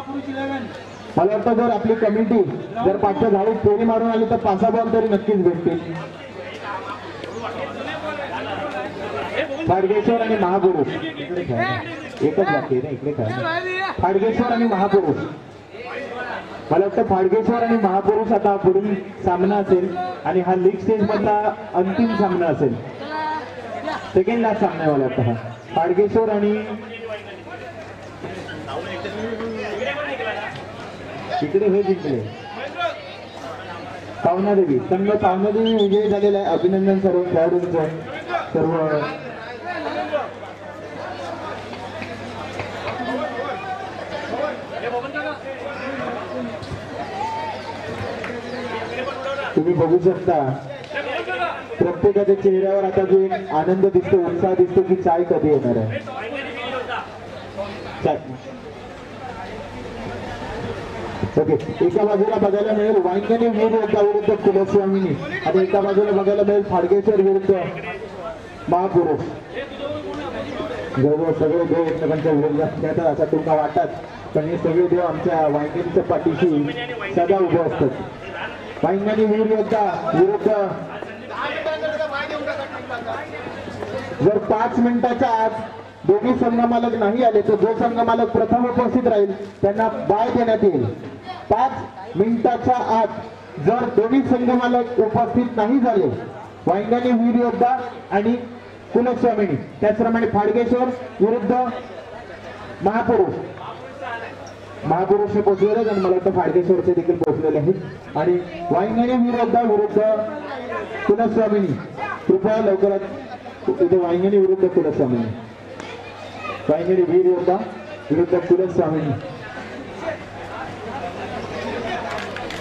मला वाटतं जर आपली कमिटी जर 5च्या झाडीत फेरी मारून आली तर 5 बॉल तरी नक्कीच भेटतील. फाडगेश्वर आणि महापुरुष एकच लागते ना इकडे काय. फाडगेश्वर आणि महापुरुष, मला वाटतं फाडगेश्वर आणि महापुरुष आता पुढील सामना असेल आणि हा लीग स्टेज मधला अंतिम सामना असेल. सेकंड लास्ट सामना आहे मला वाटतं हा. फाडगेश्वर आणि इकडे हे जिंकले पावनादेवी संघ. पावनादेवी विजयी झालेला आहे. अभिनंदन सर्व खेळाडूंचं. सर्व तुम्ही बघू शकता प्रत्येकाच्या चेहऱ्यावर आता जो एक आनंद दिसतो, उत्साह दिसतो की चाय कधी येणार आहे. ओके, एका बाजूला बघायला मिळेल वांगणी वीर योद्धा विरुद्ध कुलस्वामिनी आणि एका बाजूला बघायला मिळेल फाडगेश्वर विरुद्ध महापुरुष. जवळजवळ सगळे देव एकमेकांच्या विरोधात खेळतात असा तुमका वाटतात, पण हे सगळे देव आमच्या वांगणीच्या पाठीशी सदा उभे असतात. वांगणी वीर योद्धा विरुद्ध जर 5 मिनिटाच्या आत दोन्ही संघ मालक नाही आले तर जो संघ मालक प्रथम उपस्थित राहील त्यांना बाय देण्यात येईल. 5 मिनिटाच्या आत जर दोन्ही संघ मालक उपस्थित नाही झाले, वांगणी वीर योद्धा आणि कुलस्वामिनी, त्याचप्रमाणे फाडगेश्वर विरुद्ध महापुरुष. महापुरुष हे पोहोचलेले आणि मला वाटतं फाडगेश्वरचे देखील पोहोचलेले आहेत. आणि वांगणी वीर योद्धा विरुद्ध कुलस्वामिनी, कृपया लवकरात इथे वांगणी विरुद्ध कुलस्वामिनी. वांगणी वीर योद्धा विरुद्ध कुलस्वामिनी.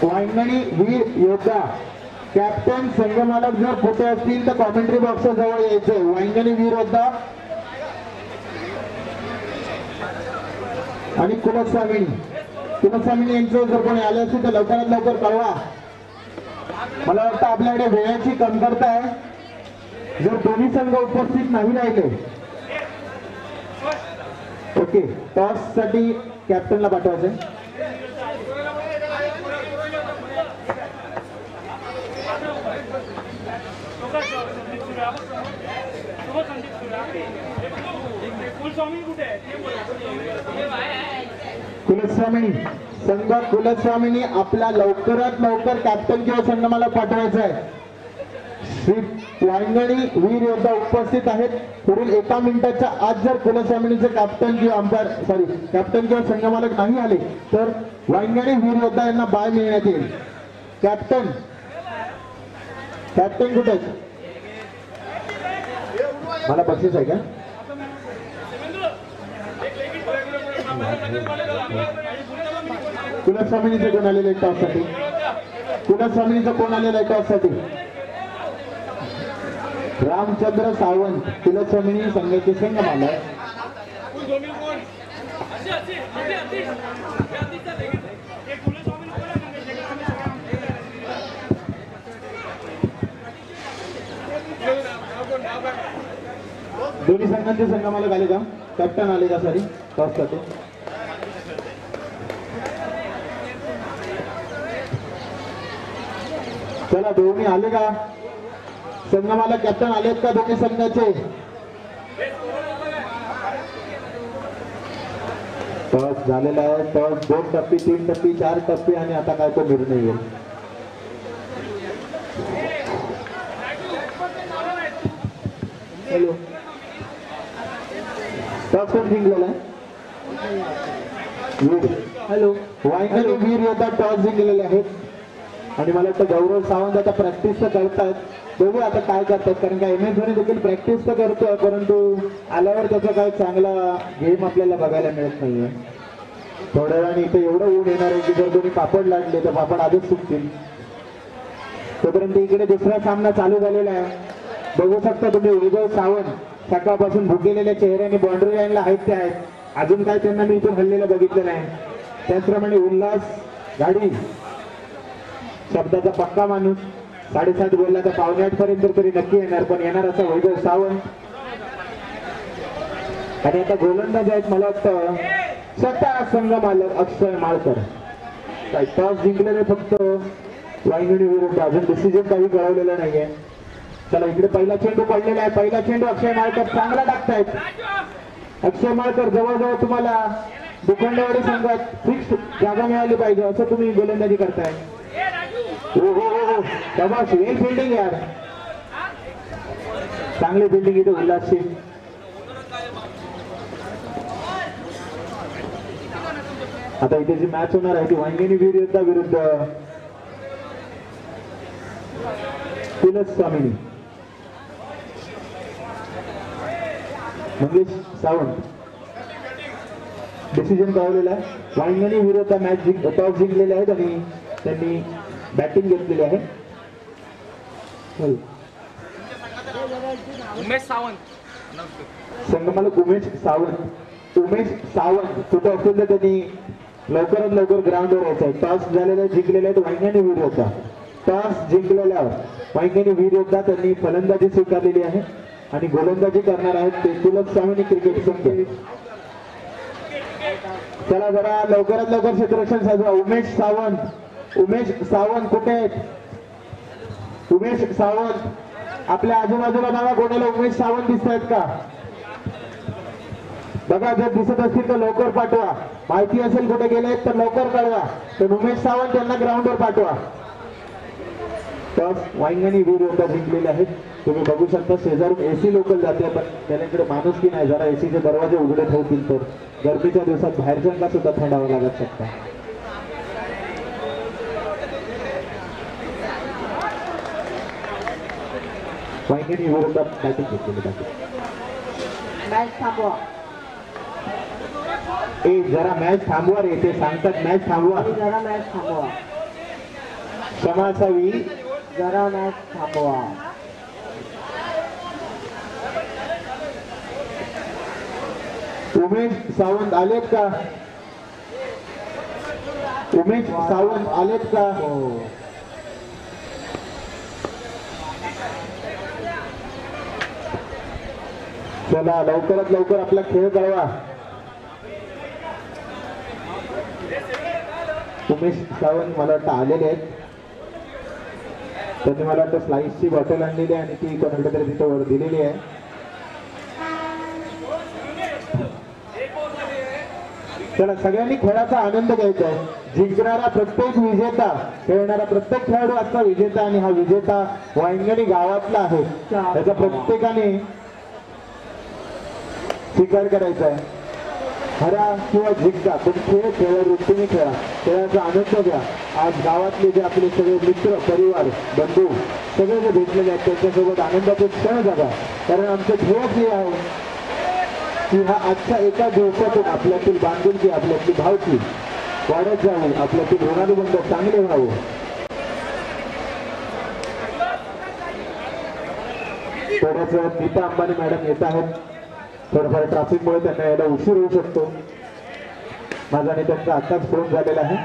वांगणी वीर योद्धा कॅप्टन संघमालक जर खोटे असतील तर कॉमेंट्री बॉक्स जवळ यायचे. वांगणी वीर योद्धा आणि कुलस्वामिनी. कुलस्वामिनी यांचं जर कोणी आले असतील तर लवकरात लवकर कळवा. मला वाटतं आपल्याकडे वेळाची कमतरता आहे. जर दोन्ही संघ उपस्थित नाही राहिले, ओके, टॉस साठी कॅप्टनला पाठवायचं. कुलस्वामिनी संघ, कुलस्वामिनी आपला लवकरात लवकर कॅप्टन किंवा संघ मला पाठवायचा आहे. श्री वांगणी वीर योद्धा उपस्थित आहेत. पुढील 1 मिनिटाच्या आत जर कुलस्वामिनीचे कॅप्टन किंवा अंपायर कॅप्टन किंवा संघ मालक नाही आले तर वांगणी वीर योद्धा यांना बाय मिळण्यात येईल. कॅप्टन कुठे आहेत? मला बक्षीस आहे का? कुलस्वामिनीचे कोण आलेले टॉस साठी? कुलस्वामिनीचं कोण आलेलं आहे टॉस साठी? रामचंद्र सावंत, कुलस्वामिनी संघाचे संघ मालक. दोन्ही संघांचे संघ मालक आले का? कॅप्टन आले का? सॉरी, टॉस साठी चला दोन्ही आले का? संघ मालक कॅप्टन आलेत का दोन्ही संघाचे? टॉस झालेला आहे. टॉस 2 टप्पे, 3 टप्पे, 4 टप्पे आणि आता काय तो निर्णय येईल. हॅलो, टॉस कोण जिंकलेला आहे? हॅलो, वांगणी वीर योद्धा टॉस जिंकलेले आहेत. आणि मला वाटतं गौरव सावंत आता प्रॅक्टिस तर करतायत. बघू आता काय करतात, कारण का MS धोनी देखील प्रॅक्टिस तर करतोय, परंतु आल्यावर त्याचा काय चांगला गेम आपल्याला बघायला मिळत नाहीये. थोड्या वेळाने इथे एवढं ऊन येणार आहे की जर दोन्ही पापड लाटले तर पापड आधीच सुटतील. तोपर्यंत इकडे दुसरा सामना चालू झालेला आहे. बघू शकता तुम्ही उदय सावंत सकाळपासून भुकेलेल्या चेहऱ्याने बाउंड्री लाईनला आहेत ते आहेत. अजून काय त्यांना मी इथून हल्लेलं बघितलं नाही. त्याचप्रमाणे उल्हास गाडी शब्दाचा पक्का माणूस 7:30 बोलला तर 7:45 पर्यंत तरी नक्की येणार, पण येणार असा वैभव सावंत. आणि आता गोलंदाज आहेत मला वाटतं स्वतः संघ मालक अक्षय माळकर. काय टॉस जिंकलेले फक्त वायंगणी विरुद्ध, अजून डिसिजन काही कळवलेलं नाहीये. चला इकडे पहिला चेंडू पडलेला आहे. पहिला चेंडू अक्षय माळकर चांगला टाकतायत. अक्षय माळकर जवळजवळ तुम्हाला दुखंडवाडी संघात फिक्स जागा मिळाली पाहिजे असं तुम्ही गोलंदाजी करताय. हो हो हो हो शाबास, वेल फिल्डिंग यार, चांगली फिल्डिंग इथे उल्हासची. आता इथे जी मॅच होणार आहे ती वांगिनी विरुद्ध स्वामिनी. मंगेश सावंत डिसिजन कळवलेला आहे. वांगणी विरुद्ध मॅच टॉस जिंकलेले आहेत आणि त्यांनी बॅटिंग घेतलेली आहे. उमेश सावंत, संगमालक उमेश सावंत कुठे असेल तर त्यांनी लवकरात लवकर ग्राउंडवर यायचं आहे. टॉस झालेले जिंकलेले आहेत वांगणी विरुद्ध. टॉस जिंकलेल्यावर वांगणी विरुद्ध त्यांनी फलंदाजी स्वीकारलेली आहे आणि गोलंदाजी करणार आहेत ते तुलक स्वामिनी क्रिकेट संघ. चला जरा लवकरात लवकर क्षेत्ररक्षण साधवा. उमेश सावंत कुठे आहेत? उमेश सावंत आपल्या आजूबाजूला बघा, कोणाला उमेश सावंत दिसत आहेत का बघा. जर दिसत असतील तर लवकर पाठवा. माहिती असेल कुठे गेले तर लवकर कळवा. तर उमेश सावंत यांना ग्राउंडवर पाठवा. टॉस वांगणी विरुद्ध जिंकलेले आहेत. तुम्ही बघू शकता शेजारून एसी लोकल जाते, पण त्याच्याकडे माणूस की नाही. जरा एसीचे दरवाजे उघडे ठेवतील तर गर्दीच्या दिवसात बाहेरच्यांना सुद्धा थंडावं लागत शकता. वांगणी विरुद्ध बॅटिंग घेतलेली बाकी. जरा मॅच थांबवा रे, ते सांगतात मॅच थांबवा. जरा मॅच थांबवा. क्षमा असावी. जरा मॅच थांबवा. उमेश सावंत आलेत का? उमेश सावंत आलेत का? चला लवकरात लवकर आपला खेळ कळवा. उमेश सावंत मला वाटतं आलेले आहेत. त्यांनी मला वाटतं स्लाइसची बॉटल आणलेली आहे आणि ती कोणाकडे तरी तिथे वर दिलेली आहे. चला सगळ्यांनी खेळाचा आनंद घ्यायचा आहे. जिंकणारा प्रत्येक विजेता, खेळणारा प्रत्येक खेळाडू आजचा विजेता आणि हा विजेता वांगणी गावातला आहे. त्याचा प्रत्येकाने स्वीकार करायचा आहे. हरा किंवा जिंका पण खेळ वृत्तीने खेळा, खेळाचा आनंद घ्या. आज गावातले जे आपले सगळे मित्र परिवार बंधू सगळे जे भेटलेले आहेत त्यांच्यासोबत आनंदाचे क्षण जगा. कारण आमचं ध्येय हे आहे की हा आजच्या एका दिवसातून आपल्यातील बांधिलकी, आपल्यातली भावकी वाढत जावी, आपल्यातील ऋणानुबंध चांगले व्हावं. थोड्याच वेळात नीता अंबानी मॅडम येत आहेत. थोडंफार ट्रॅफिकमुळे त्यांना यायला उशीर होऊ शकतो. माझा आणि त्यांचा आत्ताच फोन झालेला आहे.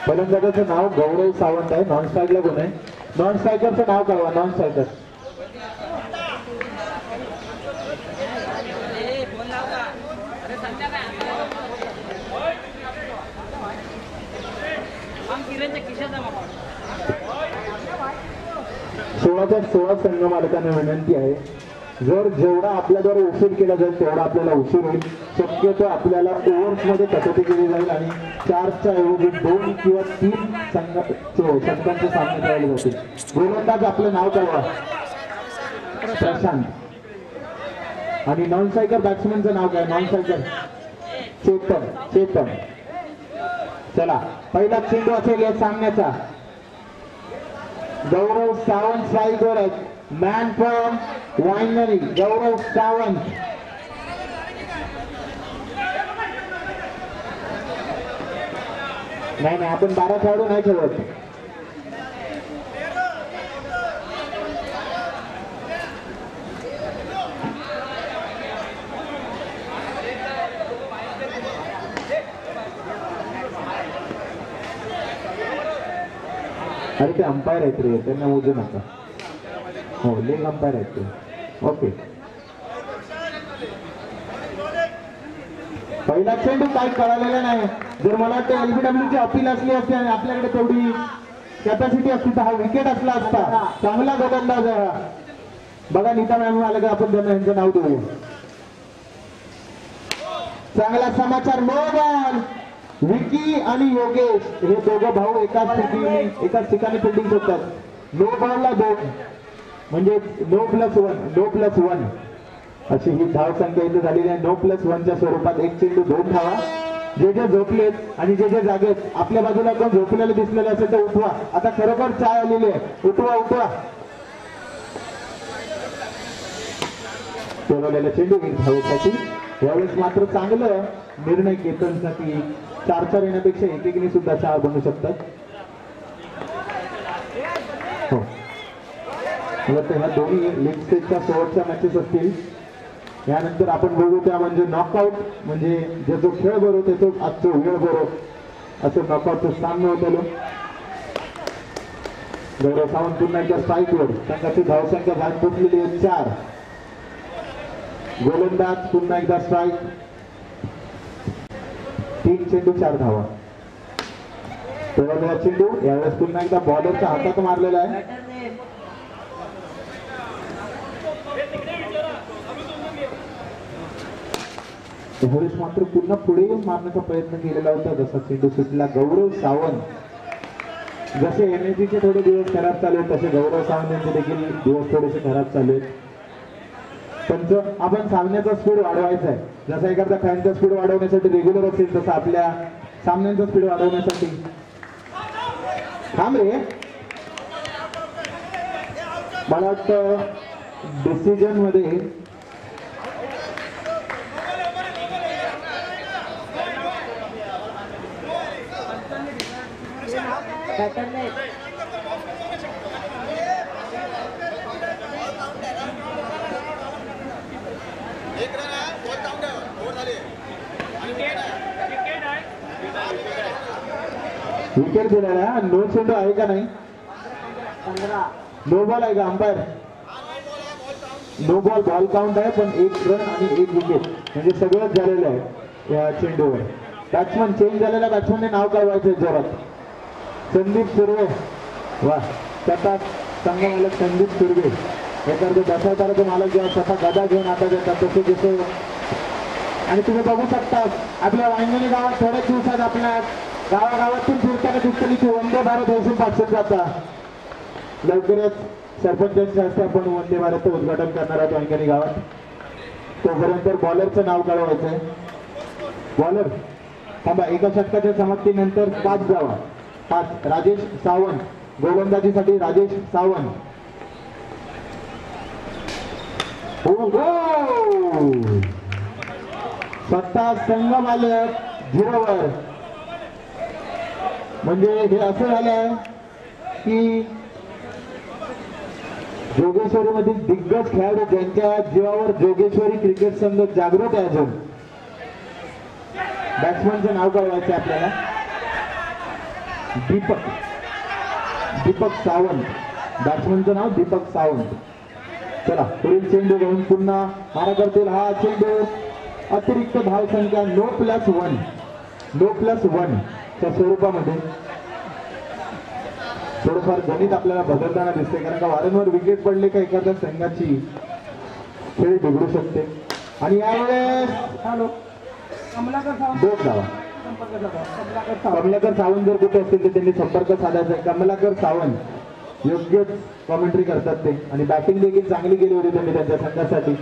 फलंदाजाचं नाव गौरव सावंत आहे. नॉन स्ट्रायकला कोण आहे? नॉन स्ट्रायकरचं नाव कळवा. नॉन स्ट्रायकर सोळाच्या 16 संघ मालकांना विनंती आहे, जर जेवढा आपल्याद्वारे उशीर केला जाईल तेवढा आपल्याला उशीर होईल. शक्यतो आपल्याला ओव्हर्समध्ये कसोटी केली जाईल आणि 4च्या ऐवजी 2 किंवा 3 षटकांचे सामने खेळले जातील. गोलंदाज आपलं नाव कळवा. प्रशांत. आणि नॉन स्ट्रायकर बॅट्समनचं नाव काय? Non striker Chetan. चला पहिला चेंडू असेल या सामन्याचा. गौरव सावंत स्ट्राईकवर आहेत. मॅन फ्रॉम वांगणी गौरव सावंत. नाही आपण 12 खेळाडू नाही खेळत. अरे ते अंपायर आहेत रे, त्यांना मोजू नका. हो लेग अंपायर आहेत ते. ओके पहिला चेंडू काही कळालेला नाही. जर मला वाटतं LBW ची अपील असली असती आणि आपल्याकडे तेवढी कॅपॅसिटी असती तर हा विकेट असला असता. चांगला गोलंदाज आहे हा. बघा नीता मॅम आलं का आपण त्यांना यांचं नाव देऊ. चांगला समाचार. No ball. विकी आणि योगेश हे दोघं भाऊ एकाच ठिकाणी फिल्डिंग करतात. नो बॉलला 2 म्हणजे नो प्लस वन अशी ही धाव संख्या इथे झालेली आहे. नो प्लस वनच्या स्वरूपात एक चेंडू 2 धावा. जे जे झोपलेत आणि जे जे जागेत आपल्या बाजूला कोण झोपलेलं दिसलेलं असेल तर उठवा. आता खरोखर चाय आलेली आहे. उठवा. ठेवलेला चेंडू धावेसाठी. यावेळेस मात्र चांगलं निर्णय केतनसाठी. 4 येण्यापेक्षा एकेकीने सुद्धा 4 बनू शकतात. हो मला वाटतं ह्या दोन्ही लीग स्टेजच्या शेवटच्या मॅचेस असतील. यानंतर आपण बघू त्या म्हणजे नॉकआउट म्हणजे जो खेळ बरोबर तो आजचो वेळ बरोबर असं नॉकआउटचं सामना होतं. गौरव सावंत पुन्हा एकदा स्ट्राईकवर. संघाची धावसंख्या झाली पोचलेली आहे 4. गोलंदाज पुन्हा एकदा स्ट्राईक. 3 चेंडू 4 धावा. तेवढा चेंडू यावेळेस पुन्हा एकदा बॉलरच्या हातात मारलेला आहे. यावेळेस मात्र पुन्हा पुढे येऊन मारण्याचा प्रयत्न केलेला होता. जसा चेंडू सुटला. गौरव सावंत जसे एनएजीचे थोडे दिवस खराब चालू आहेत तसे गौरव सावंत यांचे देखील दिवस थोडेसे खराब चालू आहेत. पण आपण सामन्याचा स्पीड वाढवायचा आहे. जसा एखादा फॅनचा स्पीड वाढवण्यासाठी रेग्युलर असेल तसं आपल्या सामन्यांचा स्पीड वाढवण्यासाठी थांब रे. मला वाटतं डिसिजन मध्ये विकेट दिलेला आहे. नो चेंडू आहे का नाही. 15. नो बॉल आहे का umpire. No ball ball count आहे पण 1 रन आणि 1 विकेट म्हणजे सगळंच झालेलं आहे या चेंडूवर. बॅट्समन चेंज झालेल्या बॅट्समनने नाव कळवायचं जोरात. संदीप सुर्वे. वा स्वतः संघ मालक संदीप सुर्वे. एखादं दशावताराचा मालक जेव्हा स्वतः गदा घेऊन आता देतात तसे जसे. आणि तुम्ही बघू शकता आपल्या वांगणी गावात थोड्याच दिवसात आपल्या गावागावातून फिरताना दिसतली की वंदे भारत हौसून पाठवून जाता. लवकरच सरपंचांच्या हस्ते आपण वंदे भारतचं उद्घाटन करणार आहोत वांगणी गावात. तोपर्यंत बॉलरचं नाव कळवायचंय. बॉलर थांबा. एका षटकाच्या समाप्तीनंतर 5 धावा. 5 राजेश सावंत. गोलंदाजीसाठी राजेश सावंत. स्वतः संघ मालक 0 वर. म्हणजे हे असं झालंय की जोगेश्वरी मधील दिग्गज खेळाडू ज्यांच्या जीवावर जोगेश्वरी क्रिकेट संघ जागृत आहे अजून. बॅट्समनचं नाव कळवायचं आपल्याला. दीपक सावंत. बॅट्समनचं नाव दीपक सावंत. चला पुढील चेंडू घेऊन पुन्हा मारा करतील. हा चेंडू अतिरिक्त धाव संख्या नो प्लस वन च्या स्वरूपामध्ये. थोडंफार गणित आपल्याला बदलताना दिसते कारण का वारंवार विकेट पडले का एखाद्या संघाची खेळ बिघडू शकते. आणि यावेळेस 2 धावा. कमलाकर सावंत जर कुठे असतील तर त्यांनी संपर्क साधायचा. कमलाकर सावंत योग्य कॉमेंट्री करतात ते आणि बॅटिंग देखील चांगली केली होती त्यांनी त्यांच्या संघासाठी.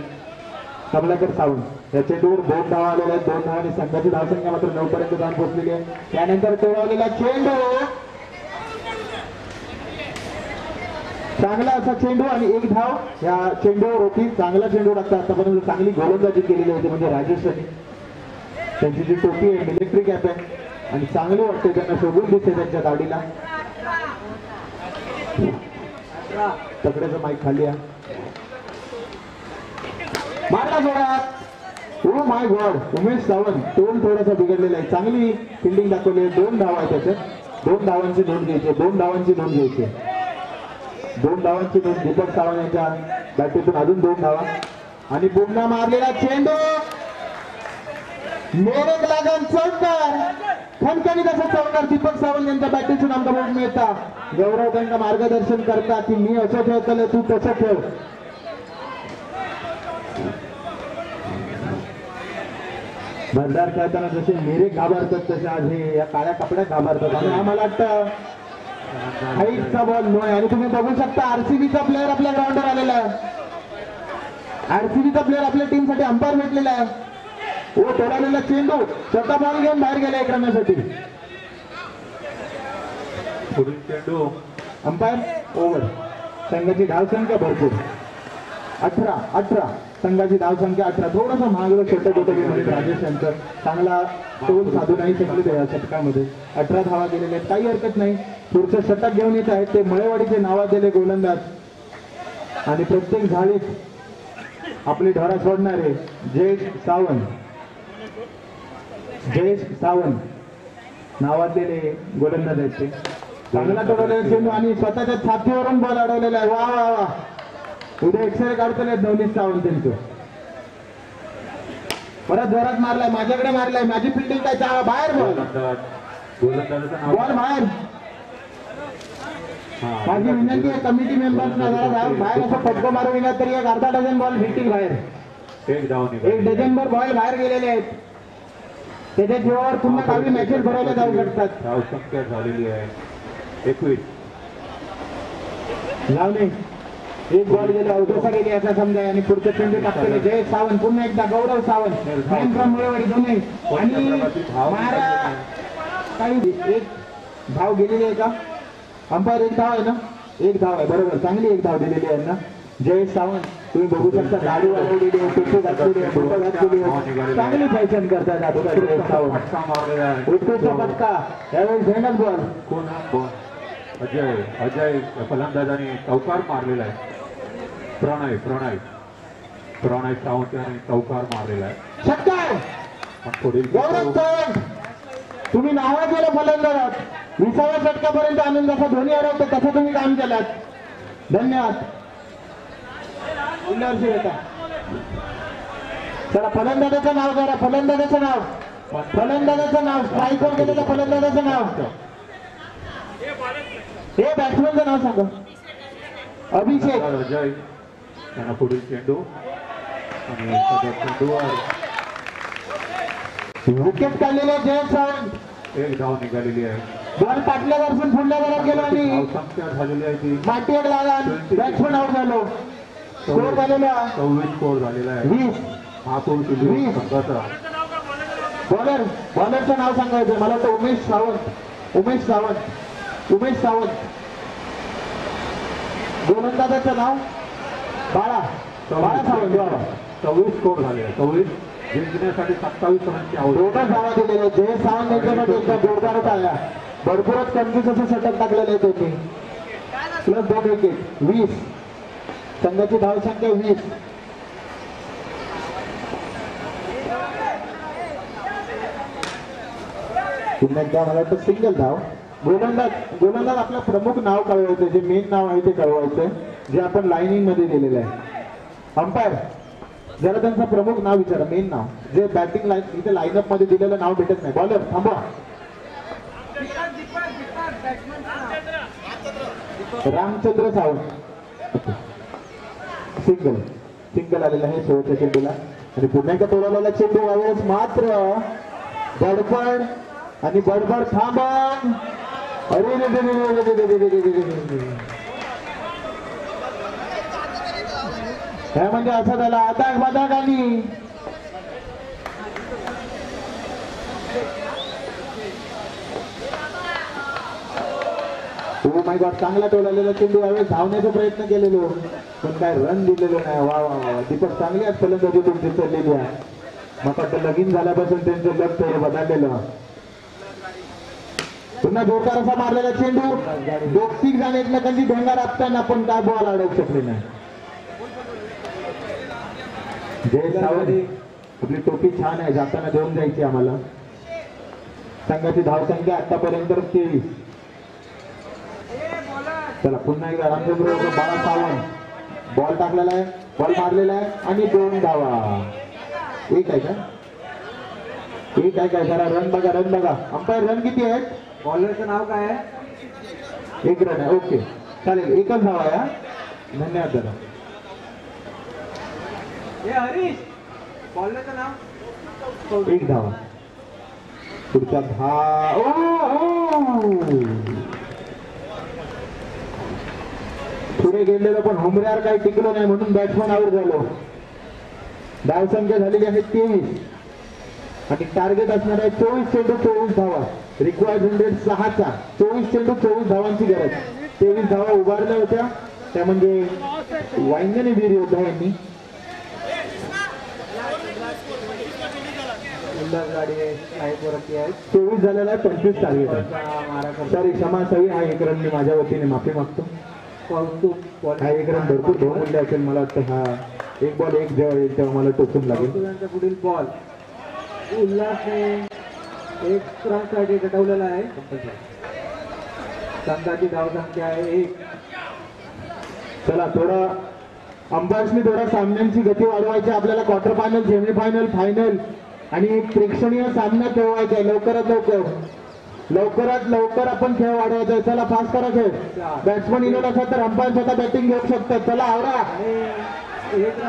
कमलाकर सावंत या चेंडूवर 2 धावा आलेल्या आहेत. 2 धावांनी संघाची धावसंख्या मात्र 9 पर्यंत जाऊन पोहोचलेली आहे. त्यानंतर टोळवलेला चेंडू. चांगला असा चेंडू आणि 1 धाव या चेंडूवर होती. चांगला चेंडू टाकता आतापर्यंत चांगली गोलंदाजी केलेली होती म्हणजे राजेशनी. त्यांची जी टोपी आहे मिलिटरी कॅप आहे आणि चांगली वाटते त्यांना शोभून दिसते त्यांच्या गाडीला. तकड्याचं माईक खाली आहे. मारला जोरात. Oh my God. Umesh Sawant तोंड थोडासा बिघडलेला आहे. चांगली फिल्डिंग दाखवली आहे. 2 धावा आहे त्याच्यात. 2 धावांची नोंद घ्यायची, 2 धावांची नोंद घ्यायची, 2 धावांची नोंद. दीपक सावंत यांच्या बॅटीतून अजून 2 धावा आणि पुन्हा मारलेला चेंडू मेरेक लागन चौकार, खणखणीत असं चौकार दीपक सावंत यांच्या बॅटीतून आमचा बोट मिळता. गौरव त्यांना मार्गदर्शन करतात की मी असं खेळतले तू तसं खेळ. भरदार खेळताना जसे मेरे घाबरतात तसे आज हे या काळ्या कपड्यात घाबरतात आणि आम्हाला वाटतं हाईटचा बॉल नो आहे. आणि तुम्ही बघू शकता आरसीबीचा प्लेअर आपल्या ग्राउंडवर आलेला आहे. आरसीबीचा प्लेअर आपल्या टीमसाठी अंपायर भेटलेला आहे. ओ तोडालेला चेंडू स्वतः बॉल घेऊन बाहेर गेला करण्यासाठी. पुढील चेंडू अंपायर ओव्हर. संघाची धावसंख्या भरपूर 18 संघाची धावसंख्या 18. थोडासा महागडं षटक होतं म्हणजे राजेश यांचं, चांगला तोल साधू नाही शकले या षटकामध्ये. 18 धावा गेलेल्या आहेत, काही हरकत नाही. पुढचं षटक घेऊन येत आहेत ते मळेवाडीचे नावाजलेले गोलंदाज आणि प्रत्येक झाडीत आपली ढोरा सोडणारे जयेश सावंत नावाजलेले गोलंदाज आहेत ते. चांगला तोडवलेला चेंडू आणि स्वतःच्या छातीवरून बॉल अडवलेला आहे. वा वा वा, उद्या एक्सरे काढतले नवनीत सावंत त्यांचं. परत जोरात मारलाय, माझ्याकडे मारलाय, माझी फिल्डिंग काय बाहेर बॉल, गोलंदाजाचं नाव बॉल बाहेर. माझी विनंती आहे कमिटी मेंबर्सना जरा बाहेर असं फटको मारून येणार तरी एक अर्धा डझन बॉल फिटिंग बाहेर. एक धाव एक निघाली. डझनभर बॉल बाहेर गेलेले आहेत. त्याच्या जीवावर पुन्हा काही मॅचेस भरवल्या जाऊ शकतात. धावसंख्या झालेली आहे 21. लावणे एक बॉल गेला, अवधसा गेली असा समजा आणि पुढचे चेंडू टाकलेले जयेश सावंत, पुन्हा एकदा गौरव सावंत मुळेवाडी दोन्ही आणि मारा. काही एक धाव गेलेली आहे का? अंपायर एक धाव आहे ना? एक धाव आहे बरोबर, चांगली एक धाव दिलेली आहे ना. जयेश सावंत तुम्ही बघू शकता दाढी वाढवलेली आहे, टोपी घातलेली आहे, बुटं घातलेली आहे, चांगली फॅशन करतात जयेश सावंत. फटका मारलेला आहे. उत्कृष्ट फटका यावेळेस झेंडल बॉल. कोण अजय फलंदाजाने चौकार मारलेला आहे. प्रणय सावंत याने चौकार मारलेला आहे. षटकार पण पुढील गौरव सावंत तुम्ही नावाजलेलं फलंदाज 20व्या षटकापर्यंत आणून जसा धोनी हरवतो तसं तुम्ही काम केलात. धन्यवाद. चला फलंदाजाचं नाव करा, फलंदाजाचं नाव स्ट्राईकवर गेलेलं फलंदाजाचं नाव, हे बॅट्समनचं नाव सांगा. अभिषेक अजय त्यांना पुढील चेंडू आणि सध्या चेंडूवर विकेट काढलेले जयेश सावंत. एक धाव निघालेली आहे. बॉल पाटल्या दर्शन पुढल्या घरात गेलो आणि धावसंख्या झालेली आहे ती मातीवर लागला, बॅट्समन आउट झालो. स्कोर झालेला 24 स्कोर झालेला आहे. 20. महापौर संघाचा बॉलरचं नाव सांगायचं मला वाटतं उमेश सावंत. गोलंदाजाचं नाव बाळा सावंत. 24 स्कोर झाले. 24 जिंकण्यासाठी 27 रनची आवश्यकता. दोनच धावा दिलेले जयेश सावंत यांच्यासाठी एकदा जोरदारच आल्या. भरपूरच कन्फ्युज असं षटक टाकलेलं आहे त्यांनी. Plus 2 wicket 20. संघाची धावसंख्या 20. पुन्हा एकदा मला वाटतं सिंगल धाव. गोलंदाज आपलं प्रमुख नाव कळवायचं, जे मेन नाव आहे ते कळवायचं, जे आपण लाईनिंग मध्ये दिलेलं आहे. अंपायर जरा त्यांचं प्रमुख नाव विचारा, मेन नाव जे बॅटिंग लाईन इथे लाईनअप मध्ये दिलेलं नाव भेटत नाही. बॉलर थांबवा. रामचंद्र सावंत. सिंगल आलेला आहे शेवटच्या चेंडूला आणि पुन्हा एकदा तोडवलेला चेंडू यावेळेस मात्र बडबड आणि बडबड थांबण. अरे म्हणजे असं झालं आता बदाक आणि माय गॉड, चांगला टोलालेला चेंडू यावेळेस धावण्याचा प्रयत्न केलेलो पण काय रन दिलेलो नाही. वा वा वा, दीपक चांगली आज फलंदाजी तुमची चाललेली आहे. मग वाटतं लगीन झाल्यापासून त्यांचं लक्ष हे बदललेलं. पुन्हा जोरदार असा मारलेला चेंडू, 2-3 जण एकमेकांची ढोंगा राबताना पण काय बॉल अडवू शकले नाही. जय सावंत आपली टोपी छान आहे, जाताना देऊन जायची आम्हाला. संघाची धावसंख्या आतापर्यंत 23. चला पुन्हा एकदा रामचंद्र बाळा सावंत बॉल टाकलेला आहे, बॉल मारलेला आहे आणि 2 धावा. एक आहे का? एक आहे काय? जरा रन बघा, रन बघा. अंपायर रन किती आहेत? बॉलरचं नाव काय आहे? 1 रन आहे. ओके चालेल, एकच धावा आहे. हा. धन्यवाद दादा. हे हरीश, बॉलरचं नाव? 1 धावा. पुढचा पुढे गेलेलं पण हुमऱ्यावर काही टिकलो नाही म्हणून बॅट्समन आउट झालो. धावसंख्या झालेली आहे 23 आणि टार्गेट असणार आहे 24 चेंडू 24 धावा. रिक्वायर्ड 106चा 24 चेंडू 24 धावांची गरज. 23 धावा उभारल्या होत्या त्या म्हणजे वांगणे वीर योद्धा यांनी. गाडी वरती आहे. 24 झालेला आहे, 25 टार्गेट आहे. मारा सॉरी क्षमा सवी, हा 1 रन मी माझ्या वतीने माफी मागतो. कौतुक. हा 1 रन भरपूर बहुमूल्य असेल. मला वाटतं हा 1 बॉल 1 जेव्हा येईल तेव्हा मला टोचून लागेल. कौतुकांचा पुढील बॉल उल्हासने 1 रनसाठी गटवलेला आहे. संघाची धावसंख्या आहे 1. चला थोडा अंपायर्सनी थोडा सामन्यांची गती वाढवायची. आपल्याला क्वार्टर फायनल, सेमीफायनल, फायनल आणि एक प्रेक्षणीय सामना खेळवायचा आहे. लवकरात लवकर आपण खेळ वाढवायचा आहे. चला फास्ट करा खेळ. बॅट्समन इनोड असेल तर अंपायर स्वतः बॅटिंग घेऊ शकतात. चला आवडा.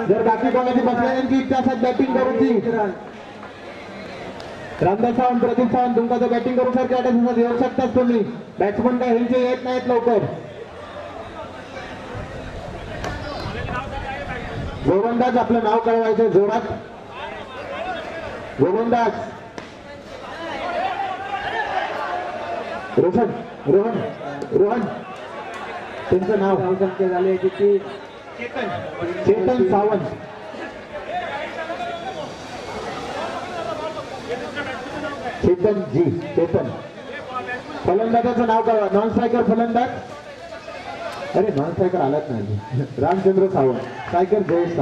जर बाकी कोणाची बसल्याची इच्छा असेल बॅटिंग करूची, रामदास सावंत, प्रदीप सावंत तुमचा जर बॅटिंग करू सारखे येऊ शकतात तुम्ही. बॅट्समन काय ह्यांचे येत नाहीत लवकर. गोलंदाज आपलं नाव कळवायचं जोरात. गोलंदाज रोहन त्यांचं नाव धावसंख्या झाली आहे किती? चेतन सावंत. चेतन. फलंदाजाचं नाव कळवा. नॉन स्ट्रायकर फलंदाज, अरे नॉन स्ट्रायकर आलाच नाही. रामचंद्र सावंत. स्ट्रायकर जयेश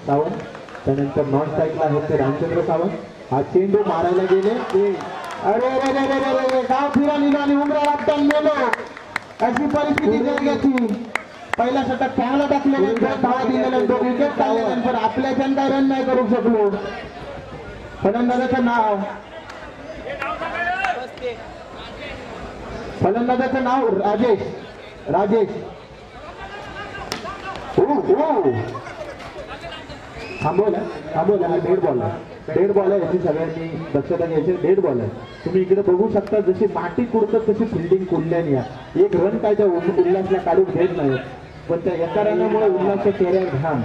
सावंत. त्यानंतर नॉन स्ट्राईकला आहेत ते रामचंद्र सावंत. हा चेंडू मारायला गेले. अरे अरे अरे अरे गाव फिरा निघाली उमरा लागताना गेलो. अशी परिस्थिती जगाची. पहिल्या षटक चांगला टाकलेले, 2 धावा दिल्यानंतर विकेट काढल्यानंतर आपल्याच्यान काय रन नाही करू शकलो. फलंदाजाचं नाव राजेश. थांबवला. हा डेड बॉल आहे. याची सगळ्यांनी दक्षता घ्यायची. डेड बॉल आहे. तुम्ही इकडे बघू शकता जशी माती कुडतात तशी फिल्डिंग कुडल्याने या 1 रन काय त्या उल्हासला काढून घेत नाही. पण त्या एका रनामुळे उल्हासच्या चेहऱ्यावर घाम.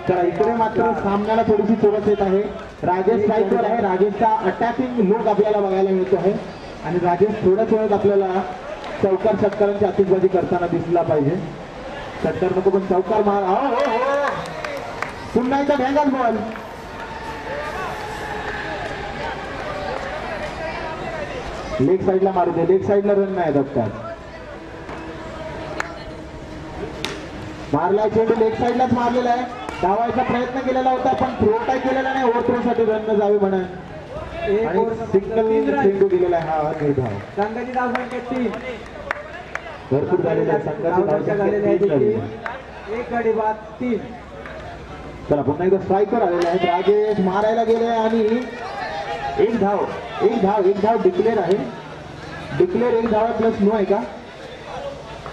तर इकडे मात्र सामन्याला थोडीशी चोरस येत आहे. राजेश स्ट्राईकवर आहे. राजेशचा अटॅकिंग लुक आपल्याला बघायला मिळतो आहे आणि राजेश थोड्याच वेळात आपल्याला चौकार षटकारांची आतिषबाजी करताना दिसला पाहिजे. षटकार नको पण चौकार मार. पुन्हा एकदा भेंगाल बॉल. लेग साईडला मारू दे. लेग साईडला रन नाही दत्तात. मारलाय चेंडू लेग साईडलाच मारलेला आहे. धावायचा प्रयत्न केलेला होता पण थ्रो काय केलेला नाही. ओव्हर साठी रन न जावे म्हणून आणि सिंगल चेंडू दिलेला आहे. हा निर्धाव. संघाची धावसंख्या 3. भरपूर झालेला आहे. संघाची धावसंख्या 3 झाली. 1 गडी बाद 3. चला पुन्हा एकदा स्ट्रायकर आलेले आहेत. राजेश मारायला गेले आणि 1 धाव डिक्लेअर आहे. डिक्लेअर 1 धावा प्लस नो आहे का?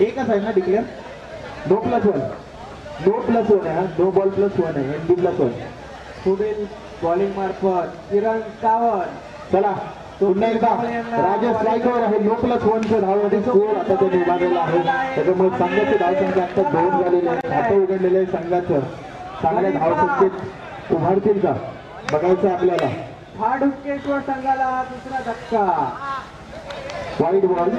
एकच आहे ना डिक्लेअर? नो प्लस 1 आहे. हा नो बॉल प्लस 1 आहे. NB plus 1. पुढील बॉलिंग मार्फत किरण सावंत. चला पुन्हा एकदा राजेश स्ट्रायकर आहे. नो प्लस 1च्या धावामध्ये स्कोर आता त्यांनी उभारलेला आहे. त्याच्यामुळे संघाची धावसंख्या आता 2 झालेली आहे. खातं उघडलेलं आहे संघाचं. चांगल्या धावसंख्येत उभारतील का बघायचं आपल्याला. हाडुकेश्वर संघाला दुसरा धक्का. वाईड बॉल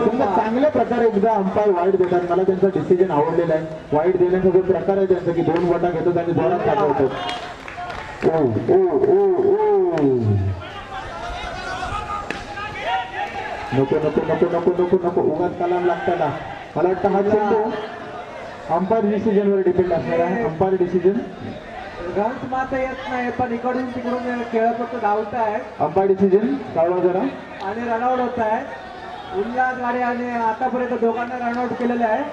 समजा चांगल्या प्रकारे एकदा अंपायर वाईड देतात. मला त्यांचा डिसिजन आवडलेला आहे. वाईड देण्याचा जो प्रकार आहे त्यांचा की 2 बटा घेतात आणि जोरात पाठवतात. नको उगाच कलाम लागताना. मला वाटतं हा चेंडू अंपायर डिसिजनवर डिपेंड असणार आहे. अंपायर डिसिजन रन्स मात्र येत नाही, पण इकडून तिकडून खेळत होतं धावत आहे अंपायर डिसिजन कळवा जरा. आणि रनआउट होत आहे. उल्हास गाडी आणि आतापर्यंत दोघांना रनआउट केलेले आहे.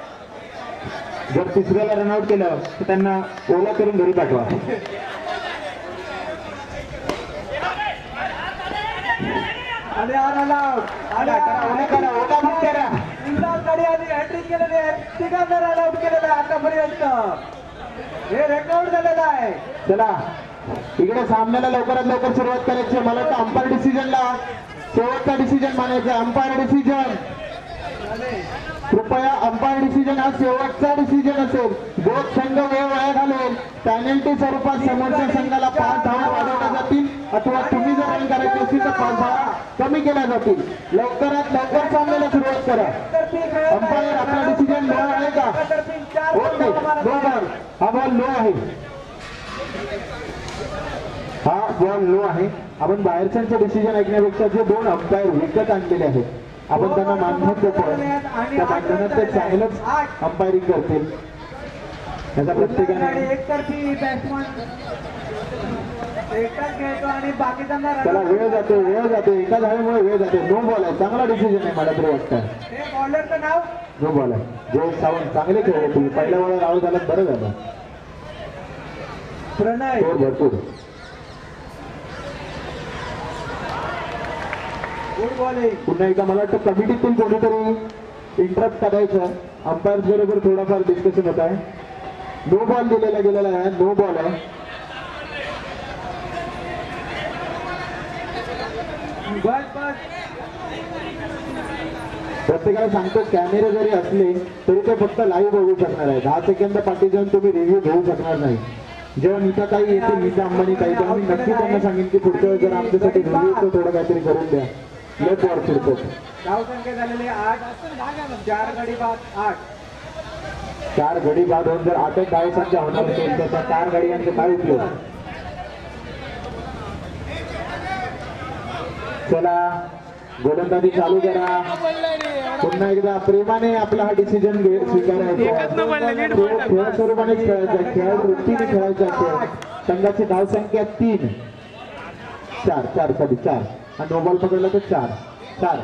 जर तिसऱ्याला रनआउट केलं तर त्यांना ओला करून घरी पाठवा. आणि रनआउट ओला करा, ओला बुक करा. उल्हास गाडी आणि हॅट्रिक केलेली आहे. तिघांना रनआउट केलेलं आहे आतापर्यंत. हे रेकॉर्ड झालेलं आहे. चला इकडे सामन्याला लवकरात लवकर सुरुवात करायची. मला वाटतं अंपायर डिसिजनला शेवटचा डिसिजन मानायचा. अंपायर डिसिजन, कृपया अंपायर डिसिजन हा शेवटचा डिसिजन असेल. दोन संघ वेळ वाया घालवेल पॅनल्टी स्वरूपात समोरच्या संघाला 5 धावा वाढवल्या जातील, अथवा तुम्ही जर रन करायची असेल तर 5 धावा कमी केल्या जातील. लवकरात लवकर सामन्याला सुरुवात करा. अंपायर आपला डिसिजन लो आहे का? Okay, no ball. हा बॉल लो आहे, हा बॉल लो आहे. आपण बाहेरच्यांचे डिसिजन ऐकण्यापेक्षा जे दोन अंपायर विकत आणलेले आहेत आपण त्यांना मानधन देतो. त्या मानधनात ते चांगलंच अंपायरिंग करतील. याचा प्रत्येकाने एकतर्फी बॅट्समन एकटाच खेळतो आणि बाकीच्यांना त्याला वेळ जातो, वेळ जातो. एका धावेमुळे वेळ जातो. नो बॉल आहे, चांगला डिसिजन आहे. मला तरी वाटतं हे बॉलरचं नाव नो बॉल आहे. जयेश सावंत चांगले खेळले तुम्ही. पहिल्या वेळेला आऊट झालात, बरं झालं. प्रणय. स्कोर भरपूर. Good bowling. पुन्हा एकदा मला वाटतं कमिटीतून कोणीतरी इंटरप्ट करायचं. अंपायर बरोबर थोडाफार डिस्कशन होत आहे. नो बॉल दिलेला गेलेला आहे, नो बॉल आहे. बस बस. प्रत्येकाला सांगतो कॅमेरे जरी असले तरी ते फक्त लाईव्ह बघू शकणार आहे. 10 सेकंद पाठी जाऊन तुम्ही रिव्ह्यू घेऊ शकणार नाही. जेव्हा नीता ताई येते, नीता अंबानी ताई, तेव्हा मी नक्की त्यांना सांगेन की पुढच्या वेळेस जर आमच्यासाठी रिव्ह्यू तो थोडं काहीतरी करून द्या. लेट वर फिरतो. धावसंख्या झालेली 8. 4 गडी बाद 8. 4 गडी बाद होऊन जर 8 धावसंख्या होणार असेल तर त्या 4 गडी काय उपयोग? चला गोलंदाजी चालू करा. पुन्हा एकदा प्रेमाने आपला हा डिसिजन स्वीकारायचा. खेळ स्वरूपाने खेळायचा, खेळ वृत्तीने खेळायचा खेळ. संघाची धावसंख्या 3 4 आणि नो बॉल पकडला तर 4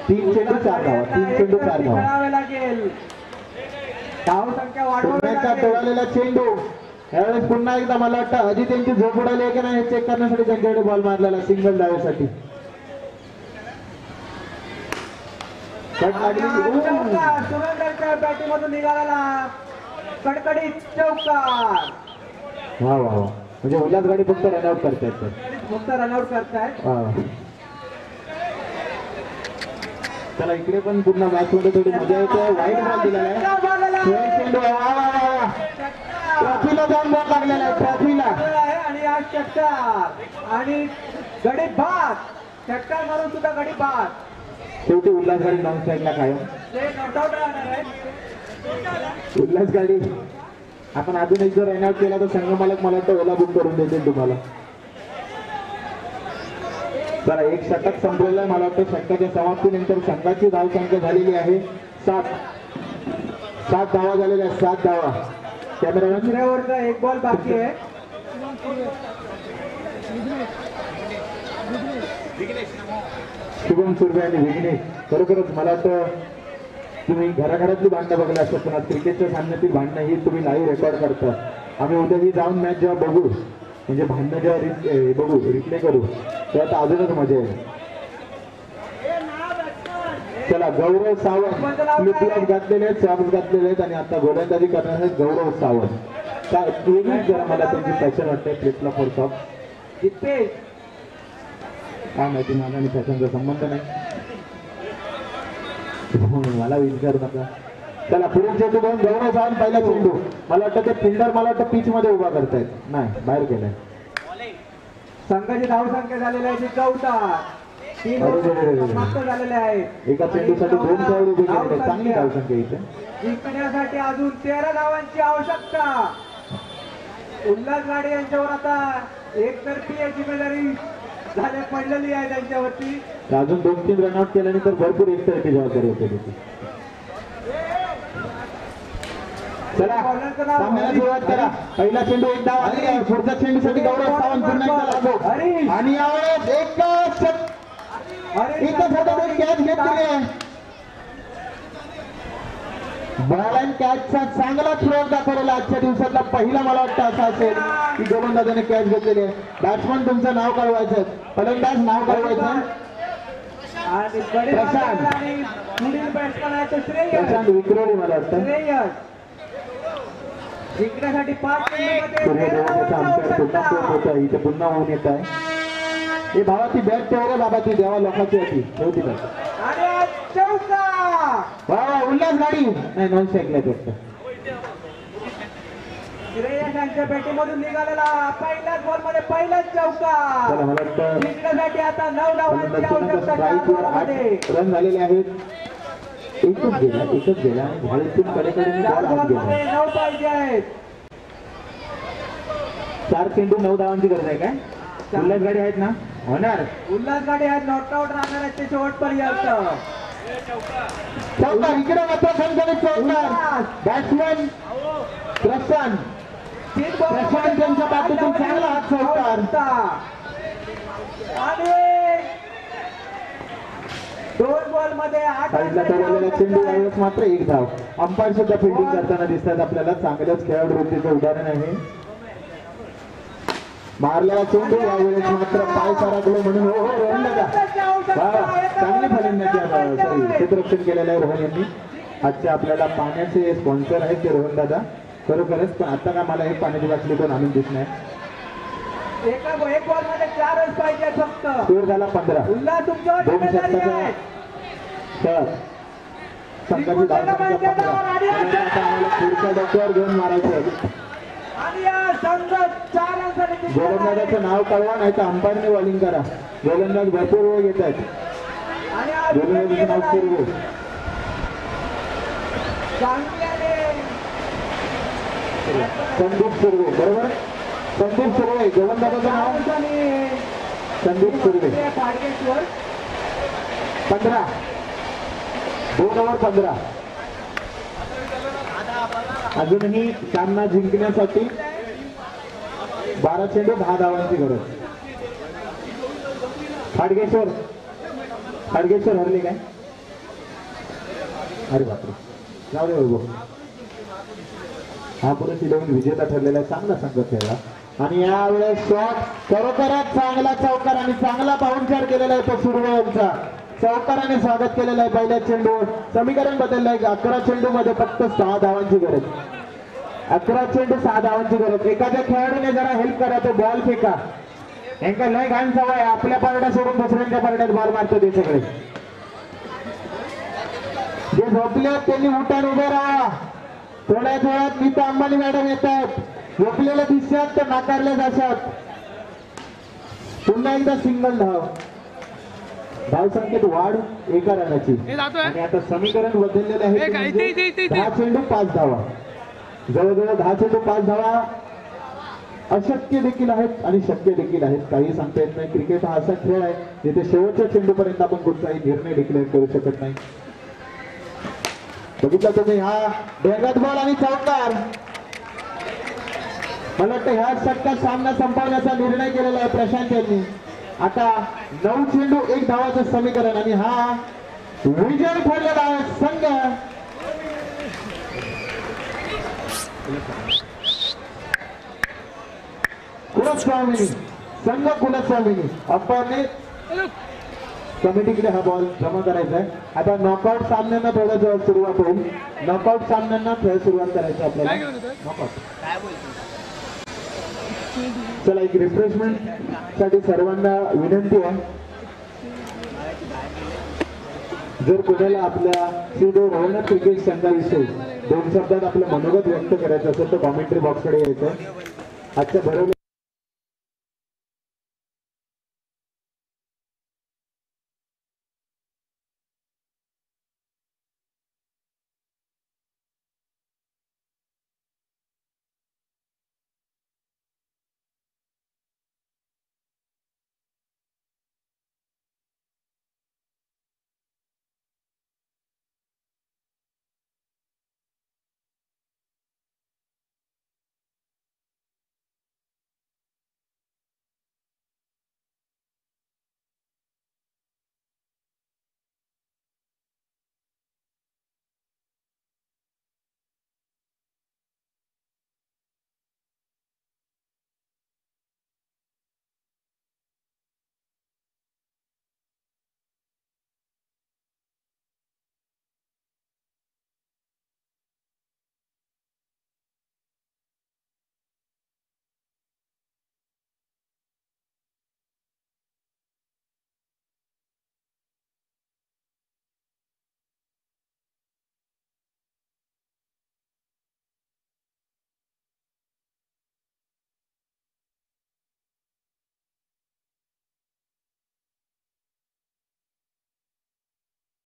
3 चेंडू 4 धावा, 3 चेंडू 4 धावा. खेळावे लागेल. धावसंख्या पुन्हा वाढवावी एकदा लागेल. टोळालेला चेंडू. यावेळेस पुन्हा एकदा मला वाटतं अजित यांची झोप उडाली आहे की नाही हे चेक करण्यासाठी त्यांच्याकडे बॉल मारलेला सिंगल धावेसाठी. कट लागली. सुरेंद्रच्या बॅटिंगमधून निघाला कडकडीत चौकार. वा वा वा. म्हणजे उल्हास गाडी फक्त रनआउट करतायत. फक्त रनआउट करतायत. चला इकडे पण पुन्हा मॅच मध्ये थोडी मजा येते. वाईट बॉल दिलेला आहे. चेंडू ट्रॉफीला जाऊन बॉल लागलेला आहे. ट्रॉफीला आणि आज षटकार आणि गडी बाद. षटकार मारून सुद्धा गडी बाद. शेवटी उल्हास गाडी नॉन साईडला कायम. ते नॉटआउट राहणार आहे. उल्हास गाडी आपण अजून एक जर रनआउट केला तर संघ मालक मला वाटतं ओला बुक करून देतील तुम्हाला. चला एक षटक संपलेलं आहे. मला वाटतं षटकाच्या समाप्तीनंतर संघाची धावसंख्या झालेली आहे 7 धावा झालेल्या आहेत. 7 धावा. कॅमेरामॅन दुसऱ्यावरचा एक बॉल बाकी आहे. शुभम सुर्वे आणि विघ्नेश. खरोखरच मला वाटतं तुम्ही घराघरातली भांडणं बघल्या असतात, पण क्रिकेटच्या सामन्यातील भांडणं ही तुम्ही लाईव्ह रेकॉर्ड करता. आम्ही उद्या ही जाऊन मॅच जेव्हा बघू, म्हणजे भांडणं जेव्हा बघू रिप्ले करू तेव्हा तर अजूनच मजा येईल. चला गौरव सावंत फ्लिपफ्लॉप घातलेले आहेत, सॉक्स घातलेले आहेत आणि आता गोलंदाजी करणार आहेत गौरव सावंत. काय जरा मला त्यांची फॅशन वाटते फ्लिपफ्लॉप वर सॉक्स. जितेश काय माहिती, माझा आणि फॅशनचा संबंध नाही. मला विचारू नका. चला पुढील चेंडू घेऊन गौरव सावंत पहिला चेंडू. मला वाटतं ते फिल्डर मला वाटतं पिच मध्ये उभा करतायत. नाही, बाहेर गेलाय. संघाची धावसंख्या झालेली आहे 14. 3 समाप्त झालेले आहेत. एका चेंडूसाठी 2 खेळाडू उभे केलेले आहेत. चांगली धावसंख्या इथे. जिंकण्यासाठी अजून 13 धावांची आवश्यकता. उल्हास गाडे यांच्यावर आता एकतर्फी जिम्मेदारी झाल्या पडलेली आहे त्यांच्यावरती. अजून 2-3 रनआउट केल्यानंतर भरपूर एकतर्फी जबाबदारी होते त्याची. चला सामन्याला सुरुवात करा. पहिला चेंडू एक धाव आलेला आहे. पुढच्या चेंडूसाठी गौरव सावंत पुन्हा एकदा लागू. आणि यावेळेस एकच हातात एक कॅच घेतलेली आहे. बॉल अँड कॅचचा चांगला प्रयोग दाखवलेला आजच्या दिवसातला पहिला मला वाटतं असा असेल की गोलंदाजाने कॅच घेतलेली आहे. बॅट्समन तुमचं नाव कळवायचं, फलंदाज नाव कळवायचं. प्रशांत विक्रोळी मला वाटतं. जिंकण्यासाठी 5 सूर्यदेवाचा आमच्या पुन्हा पोट होत आहे. इथे पुन्हा होऊन येत आहे. हे भावा ती बॅट ठेव रे बाबा, ती देवा लोकांची होती ठेवती बॅट. वा वा उल्हास गाडी नाही नॉन स्ट्राईकला वाटतं. श्रेयस पेटीमधून निघालेला पहिल्याच बॉलमध्ये पहिलाच चौका. चला मला वाटतं जिंकण्यासाठी आता 9 धावांची आवश्यकता स्ट्राईकवर 8 रन झालेले आहेत. एकच गेला आणि झाडीतून कडेकडे बॉल आत गेला. 9 पाहिजे आहेत. 4 चेंडू 9 धावांची गरज आहे काय? उल्हास गाडी आहेत ना, होणार. उल्हास गाडी आहेत, नॉकआउट राहणार आहेत ते शेवटपर्यंत. चौकार इकडे मात्र संघाने चौकार. बॅट्समन प्रशांत त्यांच्या बाजूतून चांगला हात चौकार. आणि 2 बॉल मध्ये 8 साईडला ठरवलेला चेंडू यावेळेस मात्र 1 धाव. अंपायर सुद्धा फिल्डिंग करताना दिसतात आपल्याला. चांगल्याच खेळाडू वृत्तीचं उदाहरण आहे. मारलेला चेंडू यावेळेस मात्र पाय सारागलो म्हणून हो रोहन दादा चांगली फलंदाजी सॉरी क्षेत्ररक्षण केलेलं आहे रोहन यांनी. आजच्या आपल्याला पाण्याचे स्पॉन्सर आहेत ते रोहन दादा खरोखरच. पण आता काय मला एक पाण्याची बाटली पण आणून दिसत नाही. एक बॉल मध्ये 4 रन पाहिजे फक्त. स्कोर झाला 15. उल्हास तुमच्यावर 2 जिम्मेदारी षटकाचा आहे. शॉट. संघाची धावसंख्या 15. आता आम्हाला पुढच्या डॉक्टर घेऊन मारायचं आहे. आणि या संघ 4 रनसाठी गोलंदाजाचं नाव कळवा नाही तर अंपायरने बॉलिंग करा. गोलंदाज भरपूर वेळ घेत आहेत. आणि हा गोलंदाजाचं नाव सुरू. संदीप सुर्वे बरोबर. संदीप सुर्वे गोलंदाजाचं नाव संदीप सुर्वे. 15 2 ओव्हर 15. अजूनही सामना जिंकण्यासाठी 12 चेंडू 10 धावांची गरज. खाडगेश्वर हरले काय? अरे बापरे जाऊ दे वैभव. हा पुरुष 11 विजेता ठरलेला आहे. चांगला संघ खेळला आणि यावेळेस शॉट खरोखरच चांगला चौकार आणि चांगला पाहुणचार केलेला आहे तो सुर्वे यांचा. चौकाराने स्वागत केलेलं आहे. पहिल्या चेंडूवर समीकरण बदललं आहे. 11 चेंडू मध्ये फक्त 6 धावांची गरज. 11 चेंडू 6 धावांची गरज. एखाद्या खेळाडूने जरा हेल्प करा, तो बॉल फेका. यांका लय घाण सवय आपल्या पारड्या सोडून दुसऱ्यांच्या पारड्यात बॉल मारतो ते सगळे. जे झोपले त्यांनी उठान उभे राहा. थोड्याच वेळात नीता अंबानी मॅडम येत आहेत. झोपलेले दिसतात तर नाकारले जातात. पुन्हा एकदा सिंगल धाव. धावसंख्येत वाढ 1 रनाची. आणि आता समीकरण बदललेले आहे. 10 चेंडू 5 धावा. जवळजवळ 10 चेंडू 5 धावा अशक्य देखील आहेत आणि शक्य देखील आहेत. काही सांगता येत नाही. क्रिकेट हा असा खेळ आहे जिथे शेवटच्या चेंडूपर्यंत आपण कुठलाही निर्णय डिक्लेअर करू शकत नाही. बघितलं तुम्ही हा डेंगत बॉल आणि चौकार. मला वाटतं ह्या षटकात सामना संपवण्याचा निर्णय केलेला आहे प्रशांत यांनी. आता 9 चेंडू 1 धावाचं समीकरण आणि हा विजय ठरलेला आहे संघ कुलस्वामिनी. संघ कुलस्वामिनी. अंपायरने कमिटीकडे हा बॉल जमा करायचा आहे. आता नॉकआउट सामन्यांना थोडं सुरुवात होईल. नॉकआउट सामन्यांना खेळ सुरुवात करायची आपल्याला. नॉकआउट चला एक रिफ्रेशमेंट साठी सर्वांना विनंती आहे. जर कोणाला आपल्या सीडो रोहन क्रिकेट संघाविषयी 2 शब्दात आपलं मनोगत व्यक्त करायचं असेल तर कॉमेंट्री बॉक्सकडे यायचं. आजच्या भरवल्या